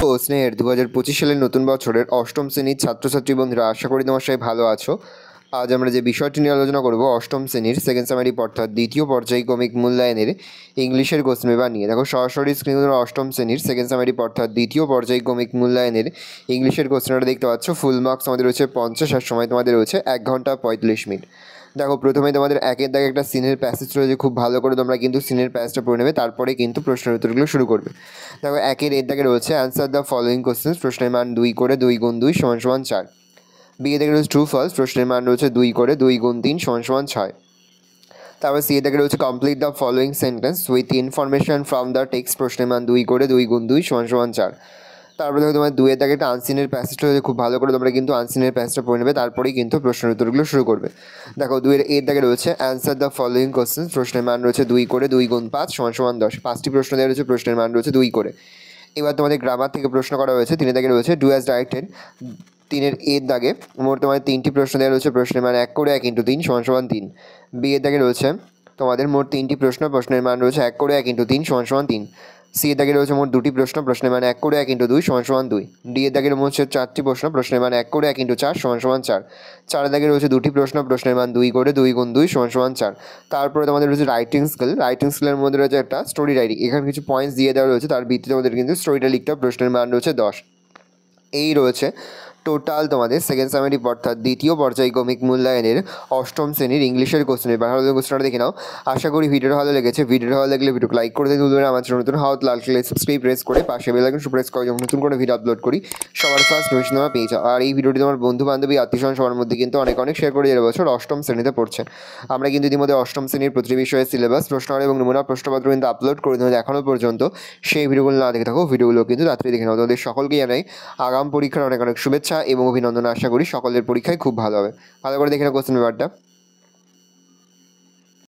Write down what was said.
ও স্নেহের 2025 সালের নতুন বছরের অষ্টম শ্রেণীর ছাত্রছাত্রী বন্ধুরা, আশা করি তোমার সবাই ভালো আছো। আজ আমরা যে বিষয়টি নিয়ে আলোচনা করব অষ্টম শ্রেণীর সেকেন্ড সামারি অর্থাৎ দ্বিতীয় পর্যায়ক্রমিক মূল্যায়নের ইংলিশের কোশ্চেন পেপার নিয়ে। দেখো সরাসরি স্ক্রিনে তোমরা অষ্টম শ্রেণীর সেকেন্ড সামারি অর্থাৎ দ্বিতীয় পর্যায়ক্রমিক মূল্যায়নের ইংলিশের কোশ্চেনটা দেখতে পাচ্ছ। ফুল মার্কস আমাদের রয়েছে 50, আর সময় তোমাদের রয়েছে 1 ঘন্টা 45 মিনিট। দেখো প্রথমে তোমাদের একের দাগে একটা সিনের প্যাসেজ রয়েছে, খুব ভালো করে তোমরা কিন্তু সিনের প্যাসেজটা পড়ে নেবে, তারপরে কিন্তু প্রশ্নের উত্তরগুলো শুরু করবে। দেখো একের দাগে রয়েছে অ্যান্সার দ্য ফলোয়িং কোশ্চেন্স, প্রশ্নের মান 2 করে 2 গুণ 2 সমান সমান 4। বি এর দাগে রয়েছে ট্রু ফলস, প্রশ্নের মান রয়েছে 2 করে 2 গুণ 3 সমান সমান 6। তারপর সি এর দাগে রয়েছে complete the following sentence with information from the text, প্রশ্নের মান 2 করে 2 গুণ 2 সমান সমান 4। তারপরে দেখো তোমার 2 এর দাগে একটা আনসিনের প্যাসেজটা হয়েছে, খুব ভালো করে তোমরা কিন্তু আনসিনের প্যাসেজটা পড়ে নেবে, তারপরেই কিন্তু প্রশ্নের উত্তরগুলো শুরু করবে। দেখো 2 এর দাগে রয়েছে অ্যান্সার দ্য ফলোয়িং কোশ্চেন্স, প্রশ্নের মান রয়েছে 2 করে 2 গুণ 5 সমান সমান 10। 5টি প্রশ্ন দেওয়া রয়েছে, প্রশ্নের মান রয়েছে 2 করে। এবার তোমাদের গ্রামার থেকে প্রশ্ন করা হয়েছে, 3 এর দাগে রয়েছে ডু অ্যাজ ডাইরেক্টেড। 3 এর দাগে মোট তোমাদের 3টি প্রশ্ন দেওয়া রয়েছে, প্রশ্নের মান 1 করে 1 ইন্টু 3 সমান সমান 3। বি এর দাগে রয়েছে তোমাদের মোট 3টি প্রশ্ন, প্রশ্নের মান রয়েছে 1 করে 1 ইন্টু 3 সমান সমান 3। সি এর দাগে রয়েছে মোট 2টি প্রশ্ন, প্রশ্নের মান 1 করে 1 ইন্টু 2 সমান সমান 2। ডি এর দাগে রয়েছে 4টি প্রশ্ন, প্রশ্নের মান 1 করে 1 ইন্টু 4 সমান সমান 4। 4 এর দাগে রয়েছে 2টি প্রশ্ন, প্রশ্নের মান 2 করে 2 গুণ 2 সমান সমান 4। তারপরে তোমাদের রয়েছে রাইটিং স্কিল। রাইটিং স্কিলের মধ্যে রয়েছে একটা স্টোরি রাইটিং, এখানে কিছু পয়েন্টস দিয়ে দেওয়া রয়েছে, তার ভিত্তিতে তোমাদের কিন্তু স্টোরিটা লিখতে হবে, প্রশ্নের মান রয়েছে 10। এই রয়েছে টোটাল তোমাদের সেকেন্ড সামারি অর্থাৎ দ্বিতীয় পর্যায়ক্রমিক মূল্যায়নের অষ্টম শ্রেণীর ইংলিশের কোশ্চেন পেপার। ভালো কোশ্চেনটা দেখে নাও। আশা করি ভিডিওটা ভালো লেগেছে। ভিডিওটা ভালো লাগলে ভিডিওকে লাইক করে দিতে ভুলবে না। আমার চ্যানেল নতুন হাত লাল কালার সাবস্ক্রাইব প্রেস করে পাশে বেল আইকন প্রেস করে যখন নতুন করে ভিডিও আপলোড করি সবার ফার্স্ট নোটিফিকেশন তোমরা পেয়ে যাও। আর এই ভিডিওটি তোমার বন্ধু বান্ধবী আত্মীয়স্বজন সবার মধ্যে কিন্তু অনেক শেয়ার করে দেওয়ার বছর অষ্টম শ্রেণীতে পড়ছে। আমরা কিন্তু ইতিমধ্যে অষ্টম শ্রেণীর প্রতিটি বিষয়ের সিলেবাস, প্রশ্নাবলী এবং নমুনা প্রশ্নপত্র কিন্তু আপলোড করে দিই এখনও পর্যন্ত। সেই ভিডিওগুলো না দেখে থাকো, ভিডিওগুলো কিন্তু তাড়াতাড়ি দেখে নাও। তোমাদের সকলকে জানাই আগাম পরীক্ষার অনেক শুভেচ্ছা এবং অভিনন্দন। আশা করি সকলের পরীক্ষায় খুব ভালো হবে। ভালো করে দেখে নাও কোশ্চেন পেপারটা।